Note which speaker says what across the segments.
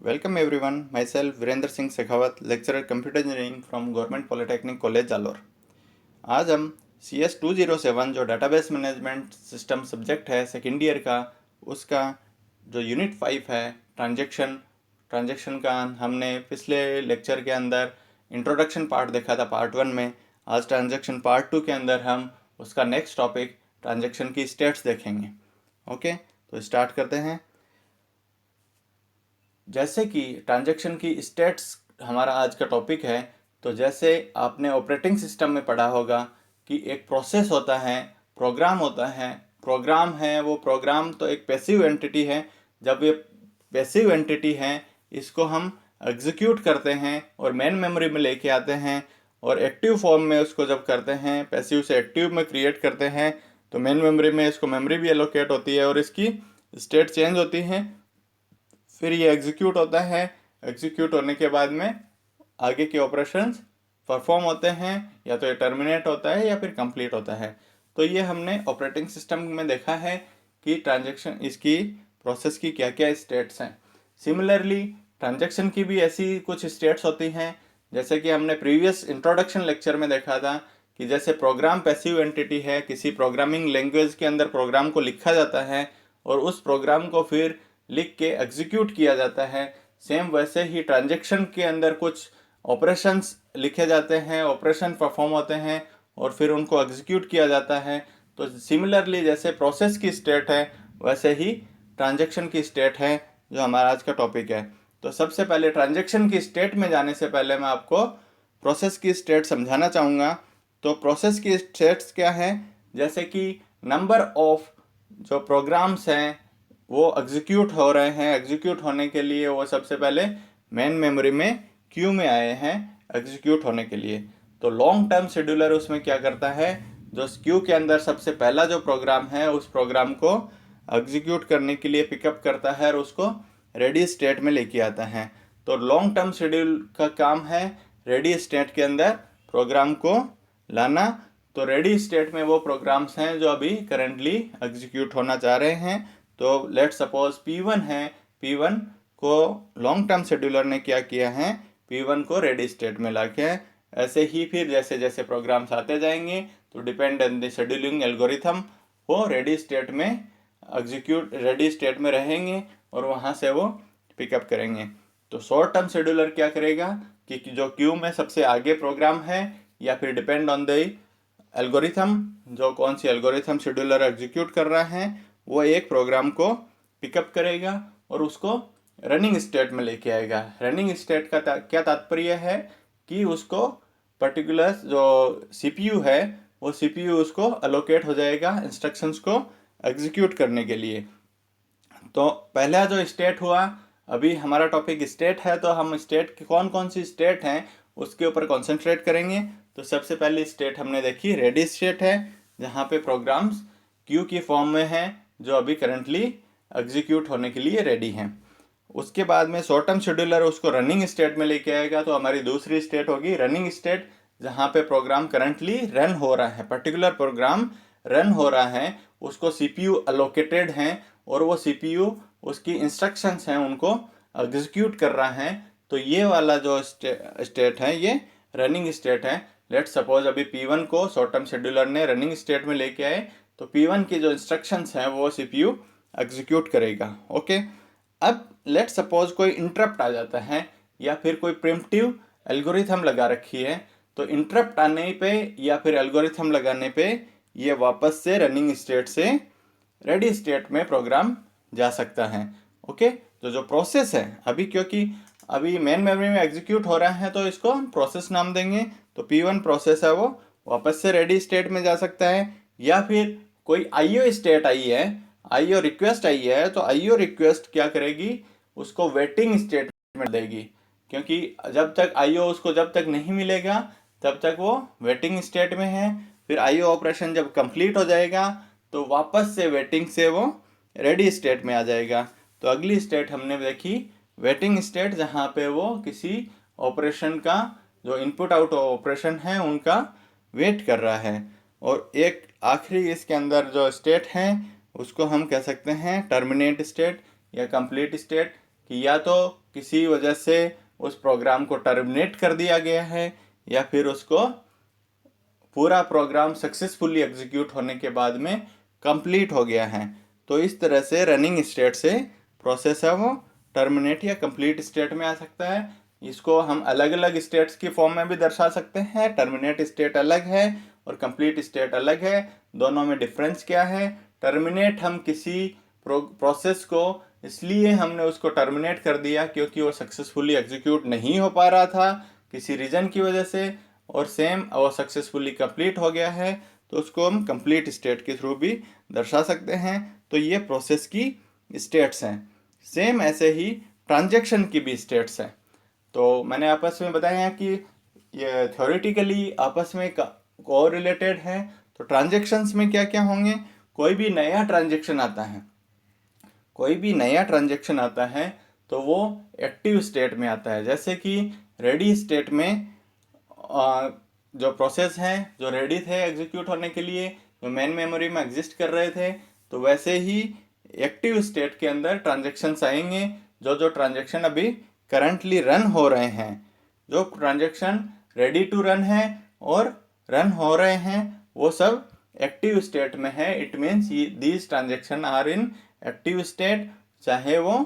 Speaker 1: Welcome everyone. Myself Virendra Singh Shekhawat, lecturer Computer Engineering from Government Polytechnic College Jalore. आज हम CS207 जो database management system subject है second year का, उसका जो यूनिट 5 है ट्रांजैक्शन का हमने पिछले लेक्चर के अंदर इंट्रोडक्शन पार्ट देखा था पार्ट 1 में। आज ट्रांजैक्शन पार्ट 2 के अंदर हम उसका नेक्स्ट टॉपिक ट्रांजैक्शन की स्टेट्स देखेंगे। ओके, तो स्टार्ट करते हैं। जैसे कि ट्रांजैक्शन की स्टेट्स हमारा आज का टॉपिक है, तो जैसे आपने ऑपरेटिंग सिस्टम में पढ़ा होगा कि एक प्रोसेस होता है, प्रोग्राम होता है। प्रोग्राम है, वो प्रोग्राम तो एक पैसिव एंटिटी है। जब ये पैसिव एंटिटी है, इसको हम एग्जीक्यूट करते हैं और मेन मेमोरी में लेके आते हैं, और एक्टिव फॉर्म में उसको जब करते हैं, पैसिव से एक्टिव में क्रिएट करते हैं, तो मेन मेमोरी में इसको मेमोरी भी एलोकेट होती है और इसकी स्टेट चेंज होती है। फिर ये एग्जीक्यूट होता है। एग्जीक्यूट होने के बाद में आगे के ऑपरेशंस परफॉर्म होते हैं, या तो ये टर्मिनेट होता है या फिर कंप्लीट होता है। तो ये हमने ऑपरेटिंग सिस्टम में देखा है कि ट्रांजैक्शन इसकी प्रोसेस की क्या क्या स्टेट्स हैं। सिमिलरली ट्रांजैक्शन की भी ऐसी कुछ स्टेट्स होती हैं, जैसे कि हमने प्रीवियस इंट्रोडक्शन लेक्चर में देखा था कि जैसे प्रोग्राम पैसिव एंटिटी है, किसी प्रोग्रामिंग लैंग्वेज के अंदर प्रोग्राम को लिखा जाता है और उस प्रोग्राम को फिर लिख के एग्जीक्यूट किया जाता है। सेम वैसे ही ट्रांजैक्शन के अंदर कुछ ऑपरेशंस लिखे जाते हैं, ऑपरेशन परफॉर्म होते हैं और फिर उनको एग्जीक्यूट किया जाता है। तो सिमिलरली जैसे प्रोसेस की स्टेट है, वैसे ही ट्रांजैक्शन की स्टेट है, जो हमारा आज का टॉपिक है। तो सबसे पहले ट्रांजैक्शन की स्टेट में जाने से पहले मैं आपको प्रोसेस की स्टेट समझाना चाहूँगा। तो प्रोसेस की स्टेट्स क्या है, जैसे कि नंबर ऑफ जो प्रोग्राम्स हैं वो एग्जीक्यूट हो रहे हैं। एग्जीक्यूट होने के लिए वो सबसे पहले मेन मेमोरी में क्यू में आए हैं एग्जीक्यूट होने के लिए। तो लॉन्ग टर्म शेड्यूलर उसमें क्या करता है, जो क्यू के अंदर सबसे पहला जो प्रोग्राम है उस प्रोग्राम को एग्जीक्यूट करने के लिए पिकअप करता है और उसको रेडी स्टेट में लेके आता है। तो लॉन्ग टर्म शेड्यूल का काम है रेडी स्टेट के अंदर प्रोग्राम को लाना। तो रेडी स्टेट में वो प्रोग्राम्स हैं जो अभी करेंटली एग्जीक्यूट होना चाह रहे हैं। तो लेट सपोज P1 है, P1 को लॉन्ग टर्म शेड्यूलर ने क्या किया है, P1 को रेडी स्टेट में लाके है। ऐसे ही फिर जैसे जैसे प्रोग्राम्स आते जाएंगे तो depend on the scheduling algorithm वो रेडी स्टेट में रहेंगे और वहाँ से वो पिकअप करेंगे। तो शॉर्ट टर्म शेड्यूलर क्या करेगा कि जो क्यू में सबसे आगे प्रोग्राम है, या फिर डिपेंड ऑन द एल्गोरिथम, जो कौन सी एल्गोरिथम शेड्यूलर एग्जीक्यूट कर रहा है, वो एक प्रोग्राम को पिकअप करेगा और उसको रनिंग स्टेट में लेके आएगा। रनिंग स्टेट का क्या तात्पर्य है कि उसको पर्टिकुलर जो सीपीयू है, वो सीपीयू उसको अलोकेट हो जाएगा इंस्ट्रक्शंस को एग्जीक्यूट करने के लिए। तो पहला जो स्टेट हुआ, अभी हमारा टॉपिक स्टेट है, तो हम स्टेट की कौन कौन सी स्टेट हैं उसके ऊपर कॉन्सेंट्रेट करेंगे। तो सबसे पहली स्टेट हमने देखी रेडी स्टेट है, जहाँ पे प्रोग्राम्स क्यू की फॉर्म में है जो अभी करंटली एग्जीक्यूट होने के लिए रेडी हैं। उसके बाद में शॉर्ट टर्म शेड्यूलर उसको रनिंग स्टेट में लेके आएगा, तो हमारी दूसरी स्टेट होगी रनिंग स्टेट, जहाँ पे प्रोग्राम करंटली रन हो रहा है, पर्टिकुलर प्रोग्राम रन हो रहा है, उसको सीपीयू अलोकेटेड है और वो सीपीयू उसकी इंस्ट्रक्शंस हैं उनको एग्जीक्यूट कर रहा है। तो ये वाला जो स्टेट है ये रनिंग स्टेट है। लेट सपोज अभी P1 को शॉर्ट टर्म शेड्यूलर ने रनिंग स्टेट में लेके आए, तो P1 की जो इंस्ट्रक्शंस हैं वो CPU एग्जीक्यूट करेगा। ओके, अब लेट सपोज कोई इंटरप्ट आ जाता है या फिर कोई प्रिमिटिव एल्गोरिथम लगा रखी है, तो इंटरप्ट आने पे या फिर एल्गोरिथम लगाने पे ये वापस से रनिंग स्टेट से रेडी स्टेट में प्रोग्राम जा सकता है। ओके, तो जो प्रोसेस है अभी, क्योंकि अभी मेन मेमोरी में एग्जीक्यूट हो रहा है, तो इसको हम प्रोसेस नाम देंगे। तो P1 प्रोसेस है, वो वापस से रेडी स्टेट में जा सकता है। या फिर कोई IO स्टेट आई है, IO रिक्वेस्ट आई है, तो IO रिक्वेस्ट क्या करेगी, उसको वेटिंग स्टेट में देगी, क्योंकि जब तक नहीं मिलेगा तब तक वो वेटिंग स्टेट में है। फिर IO ऑपरेशन जब कंप्लीट हो जाएगा तो वापस से वेटिंग से वो रेडी स्टेट में आ जाएगा। तो अगली स्टेट हमने देखी वेटिंग स्टेट, जहाँ पे वो किसी ऑपरेशन का जो इनपुट आउट ऑपरेशन है उनका वेट कर रहा है। और एक आखिरी इसके अंदर जो स्टेट है उसको हम कह सकते हैं टर्मिनेट स्टेट या कंप्लीट स्टेट, कि या तो किसी वजह से उस प्रोग्राम को टर्मिनेट कर दिया गया है या फिर उसको पूरा प्रोग्राम सक्सेसफुली एग्जीक्यूट होने के बाद में कंप्लीट हो गया है। तो इस तरह से रनिंग स्टेट से प्रोसेस है वो टर्मिनेट या कंप्लीट स्टेट में आ सकता है। इसको हम अलग अलग स्टेट्स की फॉर्म में भी दर्शा सकते हैं। टर्मिनेट स्टेट अलग है और कंप्लीट स्टेट अलग है, दोनों में डिफरेंस क्या है? टर्मिनेट हम किसी प्रोसेस को इसलिए हमने उसको टर्मिनेट कर दिया क्योंकि वो सक्सेसफुली एग्जीक्यूट नहीं हो पा रहा था किसी रीजन की वजह से, और सेम वो सक्सेसफुली कंप्लीट हो गया है तो उसको हम कंप्लीट स्टेट के थ्रू भी दर्शा सकते हैं। तो ये प्रोसेस की स्टेट्स हैं। सेम ऐसे ही ट्रांजैक्शन की भी स्टेट्स हैं। तो मैंने आपस में बताया कि ये थ्योरेटिकली आपस में को रिलेटेड है। तो ट्रांजैक्शंस में क्या क्या होंगे? कोई भी नया ट्रांजैक्शन आता है, कोई भी नया ट्रांजैक्शन आता है तो वो एक्टिव स्टेट में आता है। जैसे कि रेडी स्टेट में जो प्रोसेस हैं जो रेडी थे एग्जीक्यूट होने के लिए, जो मेन मेमोरी में एग्जिस्ट कर रहे थे, तो वैसे ही एक्टिव स्टेट के अंदर ट्रांजैक्शंस आएंगे। जो जो ट्रांजैक्शन अभी करंटली रन हो रहे हैं, जो ट्रांजैक्शन रेडी टू रन है और रन हो रहे हैं, वो सब एक्टिव स्टेट में है। It means these transaction are in active state, चाहे वो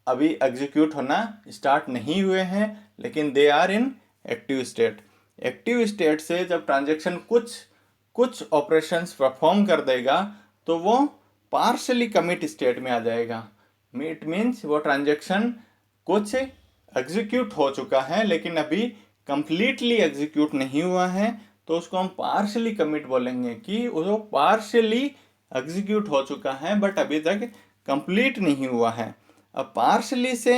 Speaker 1: अभी एग्जीक्यूट होना स्टार्ट नहीं हुए हैं लेकिन they are in active state. Active state से जब ट्रांजैक्शन कुछ ऑपरेशंस परफॉर्म कर देगा तो वो पार्शली कमिट स्टेट में आ जाएगा। इट मीन्स वो ट्रांजैक्शन कुछ एग्जीक्यूट हो चुका है लेकिन अभी कंप्लीटली एग्जीक्यूट नहीं हुआ है, तो उसको हम पार्शली कमिट बोलेंगे कि वो पार्शली एग्जीक्यूट हो चुका है बट अभी तक कंप्लीट नहीं हुआ है। अब पार्शली से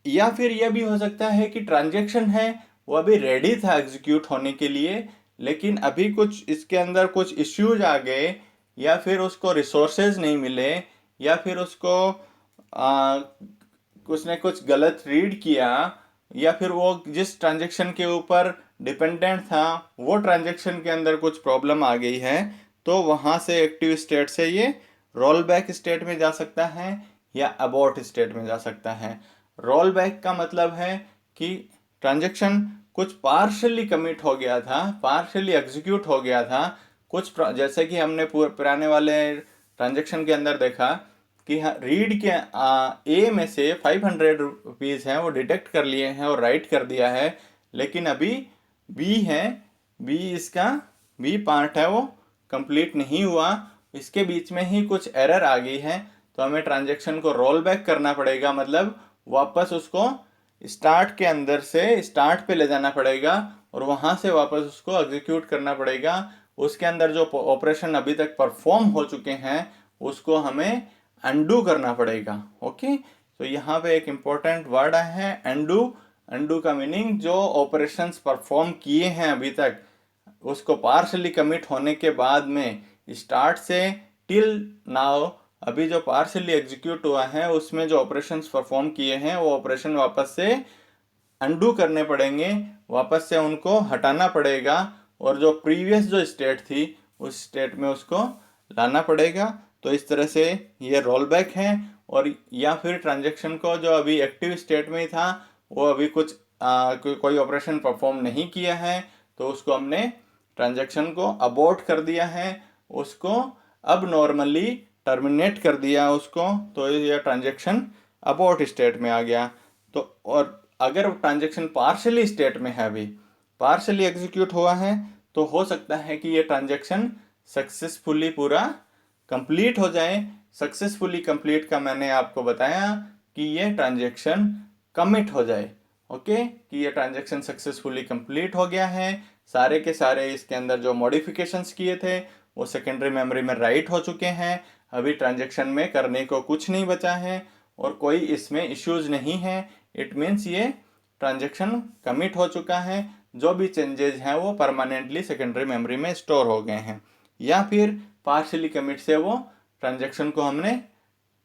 Speaker 1: या फिर यह भी हो सकता है कि ट्रांजैक्शन है वो अभी रेडी था एग्जीक्यूट होने के लिए लेकिन अभी कुछ इसके अंदर कुछ इश्यूज आ गए, या फिर उसको रिसोर्सेज नहीं मिले, या फिर उसको कुछ ने कुछ गलत रीड किया, या फिर वो जिस ट्रांजैक्शन के ऊपर डिपेंडेंट था वो ट्रांजैक्शन के अंदर कुछ प्रॉब्लम आ गई है, तो वहाँ से एक्टिव स्टेट से ये रोल बैक स्टेट में जा सकता है या अबॉर्ट स्टेट में जा सकता है। रोल बैक का मतलब है कि ट्रांजैक्शन कुछ पार्शली कमिट हो गया था, पार्शली एग्जीक्यूट हो गया था कुछ, जैसे कि हमने पुराने वाले ट्रांजैक्शन के अंदर देखा कि रीड के ए में से 500 रुपीज़ हैं वो डिटेक्ट कर लिए हैं और राइट कर दिया है, लेकिन अभी बी है, इसका बी पार्ट है वो कंप्लीट नहीं हुआ, इसके बीच में ही कुछ एरर आ गई है, तो हमें ट्रांजैक्शन को रोल बैक करना पड़ेगा। मतलब वापस उसको स्टार्ट के अंदर से स्टार्ट पे ले जाना पड़ेगा और वहाँ से वापस उसको एग्जीक्यूट करना पड़ेगा। उसके अंदर जो ऑपरेशन अभी तक परफॉर्म हो चुके हैं उसको हमें अनडू करना पड़ेगा। ओके, तो यहाँ पे एक इम्पोर्टेंट वर्ड है अनडू। अनडू का मीनिंग जो ऑपरेशंस परफॉर्म किए हैं अभी तक उसको पार्शली कमिट होने के बाद में स्टार्ट से टिल नाउ अभी जो पार्शली एग्जीक्यूट हुआ है उसमें जो ऑपरेशंस परफॉर्म किए हैं वो ऑपरेशन वापस से अनडू करने पड़ेंगे, वापस से उनको हटाना पड़ेगा और जो प्रीवियस जो स्टेट थी उस स्टेट में उसको लाना पड़ेगा। तो इस तरह से ये रोल बैक है। और या फिर ट्रांजैक्शन को जो अभी एक्टिव स्टेट में ही था वो अभी कुछ कोई ऑपरेशन परफॉर्म नहीं किया है तो उसको हमने ट्रांजैक्शन को अबॉर्ट कर दिया है, उसको अब नॉर्मली टर्मिनेट कर दिया उसको, तो ये ट्रांजैक्शन अबॉर्ट स्टेट में आ गया। तो और अगर ट्रांजैक्शन पार्शली स्टेट में है, अभी पार्शली एग्जीक्यूट हुआ है, तो हो सकता है कि ये ट्रांजैक्शन सक्सेसफुली पूरा कंप्लीट हो जाए। सक्सेसफुली कंप्लीट का मैंने आपको बताया कि ये ट्रांजैक्शन कमिट हो जाए। ओके, कि ये ट्रांजैक्शन सक्सेसफुली कंप्लीट हो गया है, सारे के सारे इसके अंदर जो मॉडिफिकेशंस किए थे वो सेकेंडरी मेमोरी में राइट हो चुके हैं, अभी ट्रांजैक्शन में करने को कुछ नहीं बचा है और कोई इसमें इश्यूज नहीं है। इट मीन्स ये ट्रांजैक्शन कमिट हो चुका है, जो भी चेंजेस हैं वो परमानेंटली सेकेंडरी मेमोरी में स्टोर हो गए हैं। या फिर पार्शियली कमिट से वो ट्रांजैक्शन को हमने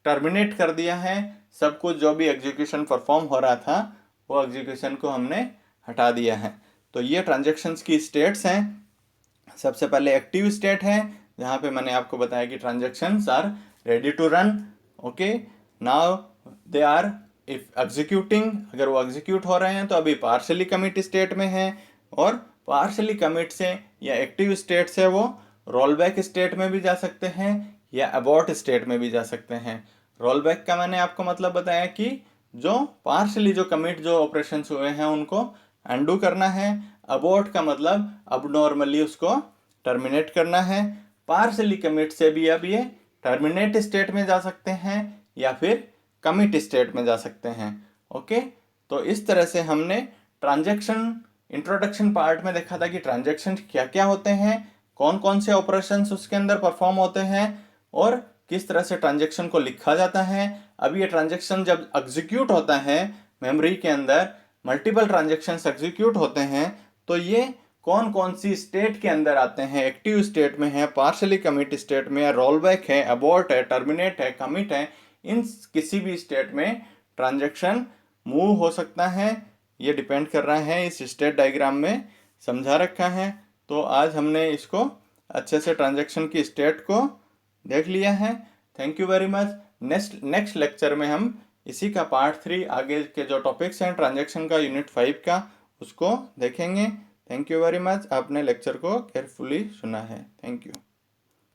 Speaker 1: टर्मिनेट कर दिया है, सब कुछ जो भी एग्जीक्यूशन परफॉर्म हो रहा था वो एग्जीक्यूशन को हमने हटा दिया है। तो ये ट्रांजैक्शंस की स्टेट्स हैं। सबसे पहले एक्टिव स्टेट है जहाँ पे मैंने आपको बताया कि transactions are ready to run. Okay, now they are if executing, अगर वो एग्जीक्यूट हो रहे हैं तो अभी पार्शली कमिट स्टेट में है, और पार्शली कमिट से या एक्टिव स्टेट से वो रोल बैक स्टेट में भी जा सकते हैं या अबॉर्ट स्टेट में भी जा सकते हैं। रोल बैक का मैंने आपको मतलब बताया कि जो पार्शली जो कमिट जो ऑपरेशंस हुए हैं उनको अनडू करना है। अबॉर्ट का मतलब अब नॉर्मली उसको टर्मिनेट करना है। पार्शली कमिट से भी अब ये टर्मिनेट स्टेट में जा सकते हैं या फिर कमिट स्टेट में जा सकते हैं। ओके, तो इस तरह से हमने ट्रांजैक्शन इंट्रोडक्शन पार्ट में देखा था कि ट्रांजैक्शन क्या क्या होते हैं, कौन कौन से ऑपरेशंस उसके अंदर परफॉर्म होते हैं और किस तरह से ट्रांजैक्शन को लिखा जाता है। अब ये ट्रांजैक्शन जब एग्जीक्यूट होता है मेमोरी के अंदर, मल्टीपल ट्रांजैक्शंस एग्जीक्यूट होते हैं, तो ये कौन कौन सी स्टेट के अंदर आते हैं, एक्टिव स्टेट में है, पार्शली कमिट स्टेट में है, रोल बैक है, अबॉर्ट है, टर्मिनेट है, कमिट है, इन किसी भी स्टेट में ट्रांजैक्शन मूव हो सकता है। ये डिपेंड कर रहा है इस स्टेट डायग्राम में समझा रखा है। तो आज हमने इसको अच्छे से ट्रांजैक्शन की स्टेट को देख लिया है। Thank you very much. Next lecture में हम इसी का पार्ट 3 आगे के जो टॉपिक्स हैं ट्रांजैक्शन का यूनिट 5 का उसको देखेंगे। Thank you very much. आपने लेक्चर को केयरफुली सुना है। Thank you.